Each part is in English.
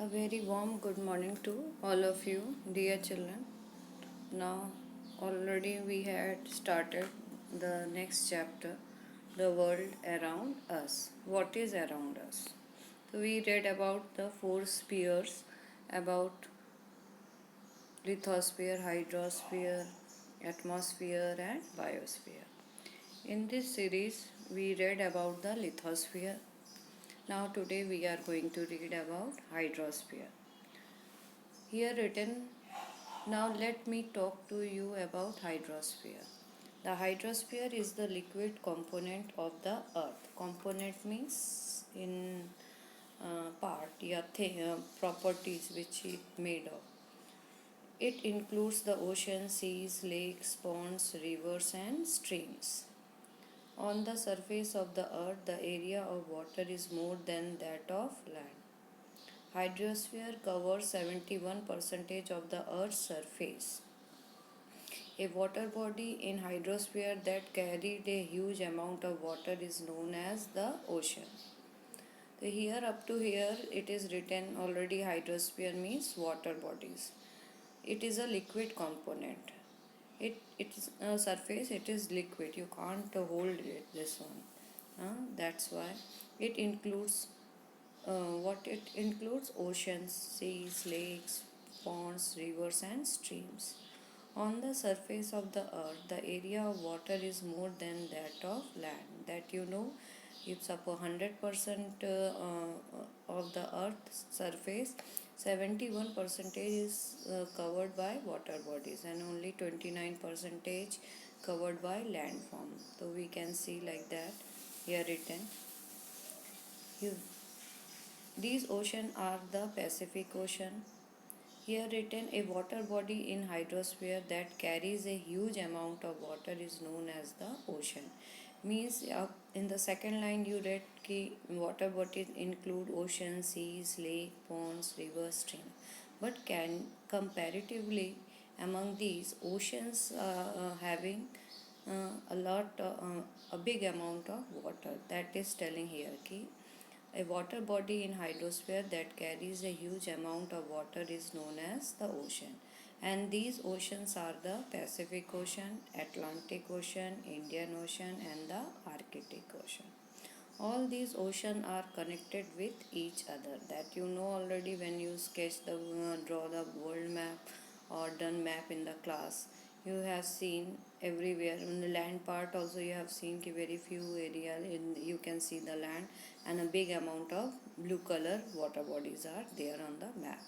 A very warm good morning to all of you, dear children. Now, already we had started the next chapter, the world around us. What is around us? So, we read about the four spheres, about lithosphere, hydrosphere, atmosphere, and biosphere. In this series, we read about the lithosphere. Now, today we are going to read about hydrosphere. Here written, now let me talk to you about hydrosphere. The hydrosphere is the liquid component of the earth. Component means in part, properties which it made of. It includes the ocean, seas, lakes, ponds, rivers and streams. On the surface of the earth, the area of water is more than that of land. Hydrosphere covers 71% of the earth's surface. A water body in hydrosphere that carried a huge amount of water is known as the ocean. So here up to here it is written already hydrosphere means water bodies. It is a liquid component. Its surface it is liquid. You can't hold it this one. That's why it includes what it includes oceans, seas, lakes, ponds, rivers and streams. On the surface of the earth, the area of water is more than that of land. That you know, if suppose 100% of the earth's surface, 71 percentage is covered by water bodies and only 29 percentage covered by landform. So we can see like that here written. You, these oceans are the Pacific Ocean. Here written, a water body in hydrosphere that carries a huge amount of water is known as the ocean. Means in the second line you read कि water bodies include ocean, seas, lake, ponds, rivers, stream. But can comparatively among these oceans having a big amount of water. That is telling here कि a water body in hydrosphere that carries a huge amount of water is known as the ocean. And these oceans are the Pacific Ocean, Atlantic Ocean, Indian Ocean and the Arctic Ocean. All these oceans are connected with each other. That you know already when you sketch the draw the world map or done map in the class. You have seen everywhere in the land part also you have seen कि very few area in you can see the land and a big amount of blue color water bodies are there on the map.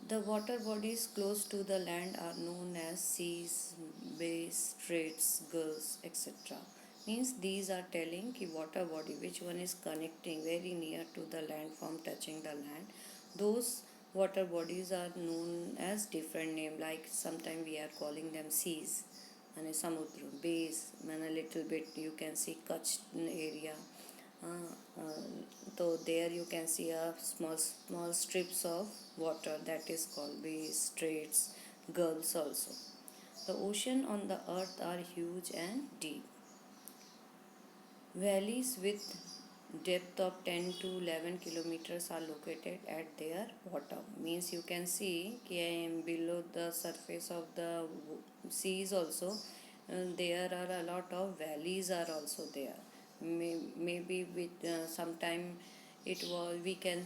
The water bodies close to the land are known as seas, bays, straits, gulfs, etc. Means these are telling कि water body which one is connecting very near to the land from touching the land. Those water bodies are known as different name, like sometimes we are calling them seas and samudra, bays and a little bit you can see Kachchh area. So there you can see a small strips of water that is called bays, straits, gulfs also. The ocean on the earth are huge and deep. Valleys with depth of 10 to 11 kilometers are located at their bottom. Means you can see below the surface of the seas also there are a lot of valleys are also there. Maybe with sometime it was we can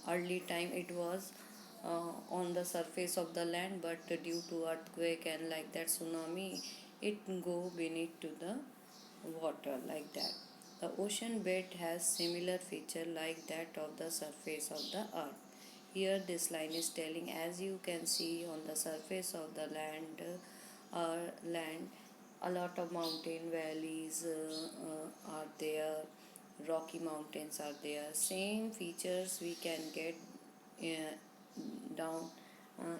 early time it was on the surface of the land, but due to earthquake and like that tsunami it go beneath to the water like that. The ocean bed has similar feature like that of the surface of the earth. Here this line is telling, as you can see on the surface of the land a lot of mountain valleys are there, rocky mountains are there. Same features we can get uh, down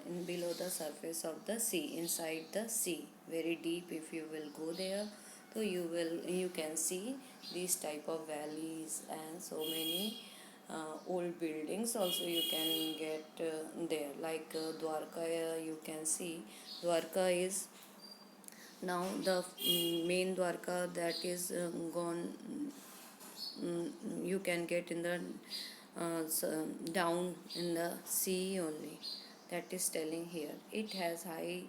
in below the surface of the sea, inside the sea, very deep. If you will go there, so you can see these type of valleys and so many old buildings also you can get there, like Dwarka. You can see Dwarka is now the main Dwarka that is gone. You you can get in the down in the sea only. That is telling here. It has high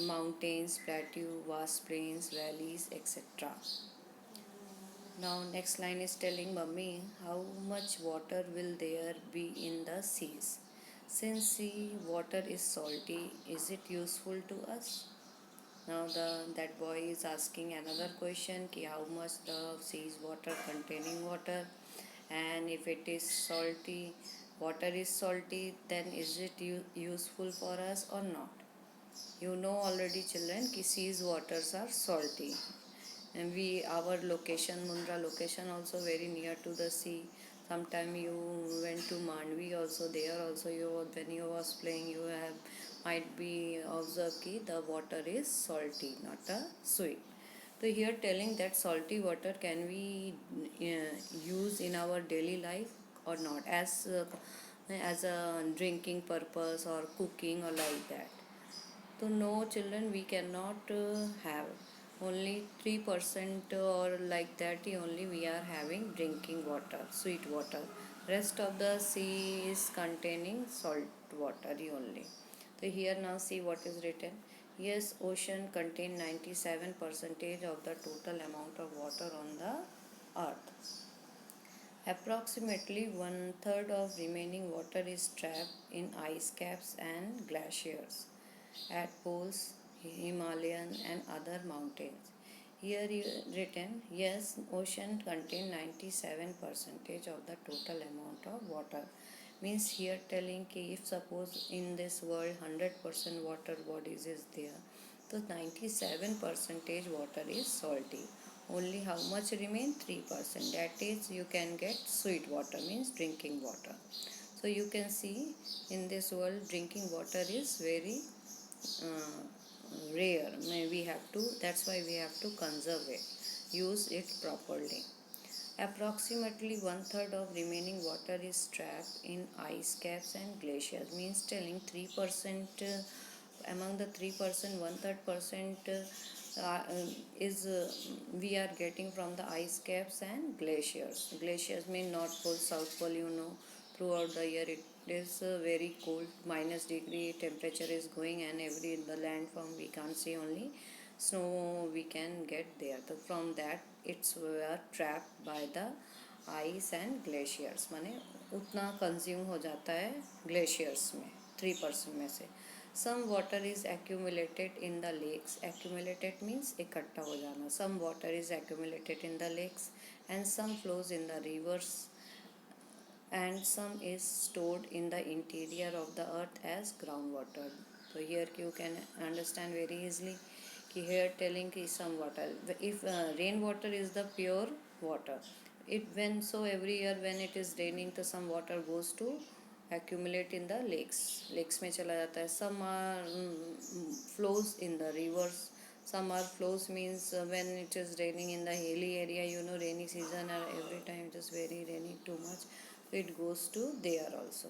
mountains, plateau, vast plains, valleys, etc. Now next line is telling mummy how much water will there be in the seas. Since sea water is salty, is it useful to us? Now that boy is asking another question ki how much the sea's water containing water, and if it is salty, water is salty, then is it useful for us or not? You know already children ki sea's waters are salty, and our location Mundra location also very near to the sea. Sometime you went to Mandvi also, there also when you was playing you have might be observed ki the water is salty, not a sweet. So here telling that salty water can we use in our daily life or not, as a drinking purpose or cooking or like that. So no children, we cannot have only 3% or like that only we are having drinking water, sweet water. Rest of the sea is containing salt water only. So here now see what is written. Yes, ocean contain 97% of the total amount of water on the earth. Approximately one third of remaining water is trapped in ice caps and glaciers at poles, Himalayan and other mountains. Here written, yes, ocean contain 97% of the total amount of water. Means here telling ki if suppose in this world 100% water bodies is there, so 97% water is salty. Only how much remain? 3%. That is you can get sweet water, means drinking water. So you can see in this world drinking water is very rare. We have to, that's why we have to conserve it, use it properly. Approximately one third of remaining water is trapped in ice caps and glaciers, means telling 3% among the 3%, one third percent is we are getting from the ice caps and glaciers. Glaciers mean North Pole, South Pole, you know, throughout the year it is very cold, -degree temperature is going, and every in the landform we can't see, only snow we can get there. So from that it's were trapped by the ice and glaciers, माने उतना consume हो जाता है glaciers में 3% में से. Some water is accumulated in the lakes. Accumulated means इकट्ठा हो जाना. Some water is accumulated in the lakes and some flows in the rivers, and some is stored in the interior of the earth as groundwater. So here you can understand very easily कि here telling कि some water, if rainwater is the pure water, it when so every year when it is raining तो some water goes to accumulate in the lakes में चला जाता है. Some are flows in the rivers, some are flows means when it is raining in the hilly area, you know, rainy season or every time it is very rainy too much, so it goes to there also.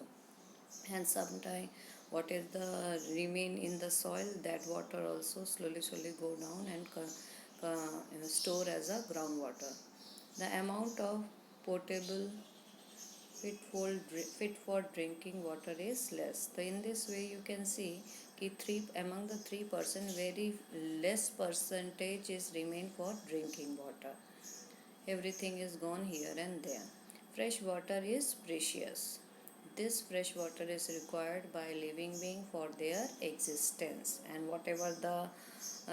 And sometime what is the remain in the soil, that water also slowly go down and store as a groundwater. The amount of potable fit for drinking water is less. So in this way you can see कि among the 3% very less percentage is remain for drinking water. Everything is gone here and there. Fresh water is precious. This fresh water is required by living being for their existence, and whatever the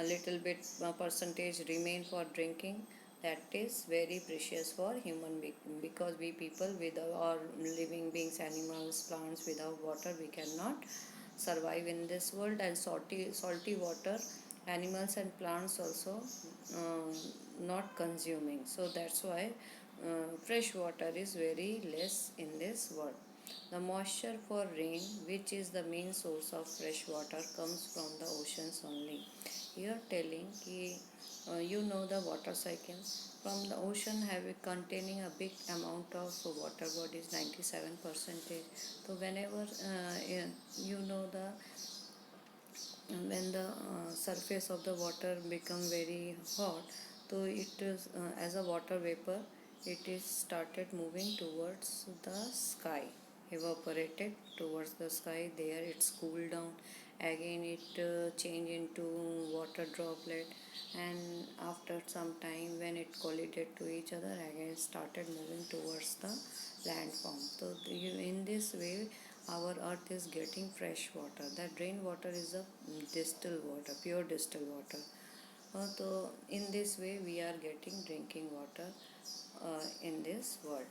little bit percentage remain for drinking, that is very precious for human being, because we people with our living beings, animals, plants, without water we cannot survive in this world. And salty water animals and plants also not consuming, so that's why fresh water is very less in this world. The moisture for rain, which is the main source of fresh water, comes from the oceans only. Here telling ki you know the water cycle from the ocean containing a big amount of water bodies, 97%. So whenever you know the when the surface of the water become very hot, so it is as a water vapor, it is started moving towards the sky, evaporated towards the sky. There it's cooled down. Again it changed into water droplet, and after some time when it collided to each other, again started moving towards the landform. So in this way our earth is getting fresh water. That rainwater is a distilled water, pure distilled water. So in this way we are getting drinking water in this world.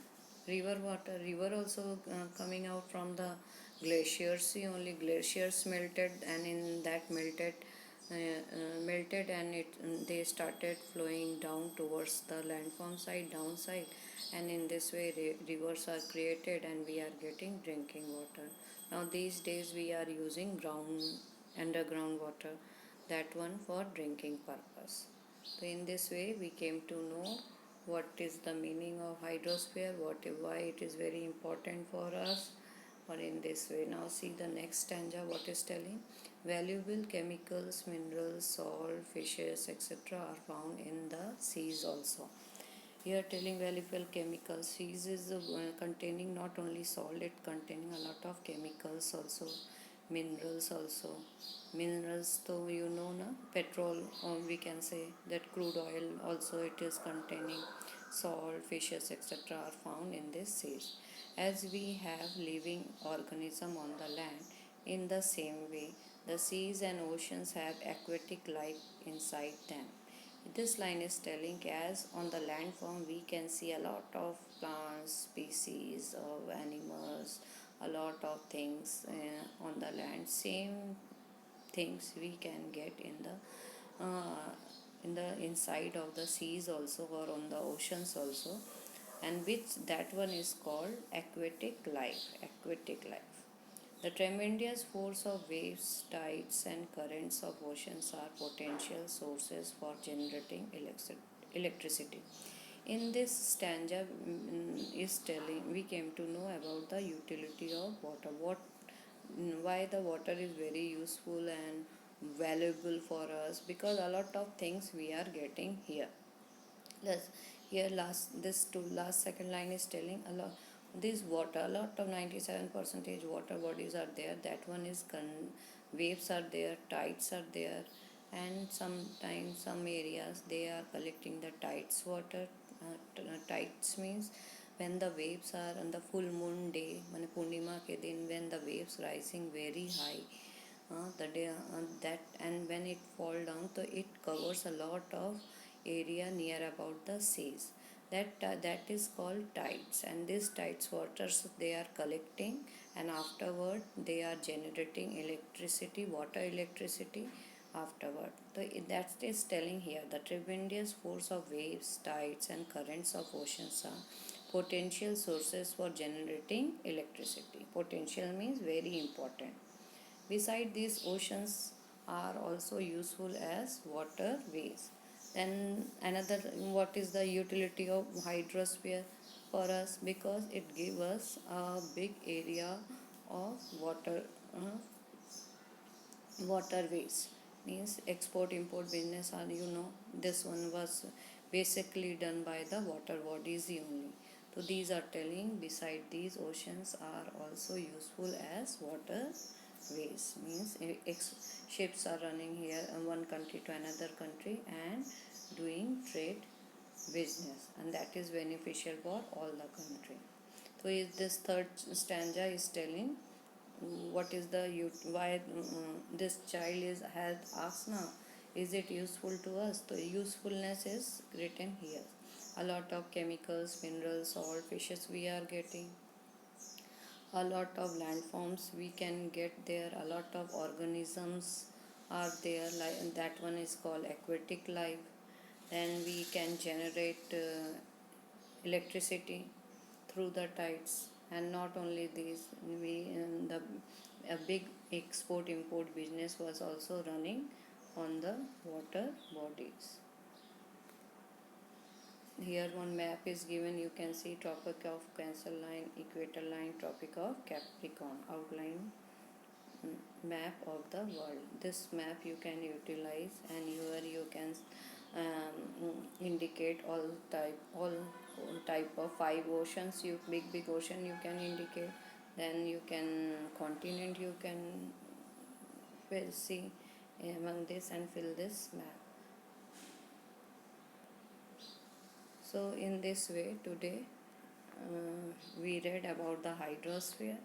River water, river also coming out from the glaciers. See, only glaciers melted, and in that melted, and they started flowing down towards the landform side, downside, and in this way rivers are created, and we are getting drinking water. Now these days we are using underground water, that one for drinking purpose. So in this way we came to know what is the meaning of hydrosphere, why it is very important for us, or in this way. Now see the next stanza, what is telling. Valuable chemicals, minerals, salt, fishes, etc. are found in the seas also. Here telling valuable chemicals. Seas is containing not only salt, it containing a lot of chemicals also, minerals also. Minerals, though you know, na, petrol, or we can say that crude oil also it is containing. Salt, fishes, etc. are found in this seas. As we have living organism on the land, in the same way, the seas and oceans have aquatic life inside them. This line is telling, as on the land form we can see a lot of plants, species of animals, a lot of things on the land. Same things we can get in the inside of the seas also, or on the oceans also, and which that one is called aquatic life. Aquatic life. The tremendous force of waves, tides, and currents of oceans are potential sources for generating electricity. In this stanza is telling, we came to know about the utility of water. Why the water is very useful and valuable for us, because a lot of things we are getting here. Yes, here last second line is telling a lot. This water, a lot of 97% water bodies are there. That one is waves are there, tides are there, and sometimes some areas they are collecting the tides water. Tides means when the waves are on the full moon day, mane Purnima ke din, when the waves rising very high, the day that, and when it fall down, so it covers a lot of area near about the seas. That is called tides, and these tides waters they are collecting, and afterward they are generating electricity, water electricity afterward. So that is telling here the tremendous force of waves, tides, and currents of oceans are potential sources for generating electricity. Potential means very important. Beside these, oceans are also useful as waterways. Then another, what is the utility of hydrosphere for us? Because it gives us a big area of waterways. Means export import business, and this one was basically done by the water bodies only. So these are telling, beside these, oceans are also useful as waterways. Means ships are running here one country to another country and doing trade business, and that is beneficial for all the country. So this third stanza is telling what is the why this child has asked now, is it useful to us? The usefulness is written here. A lot of chemicals, minerals, salt, fishes we are getting. A lot of landforms we can get there. A lot of organisms are there, like that one is called aquatic life. Then we can generate electricity through the tides, and not only this, we the a big export import business was also running on the water bodies. Here one map is given, you can see Tropic of Cancer line, equator line, Tropic of Capricorn, outline map of the world. This map you can utilize, and here you can indicate all type of 5 oceans, you big ocean you can indicate. Then you can continent you can see among this and fill this map. So in this way today we read about the hydrosphere.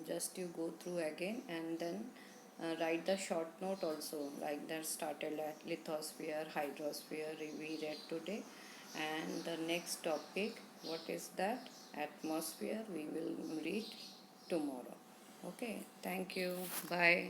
Just you go through again and then write the short note also, like that started at lithosphere, hydrosphere we read today, and the next topic, what is that, atmosphere, we will read tomorrow. Okay, thank you, bye.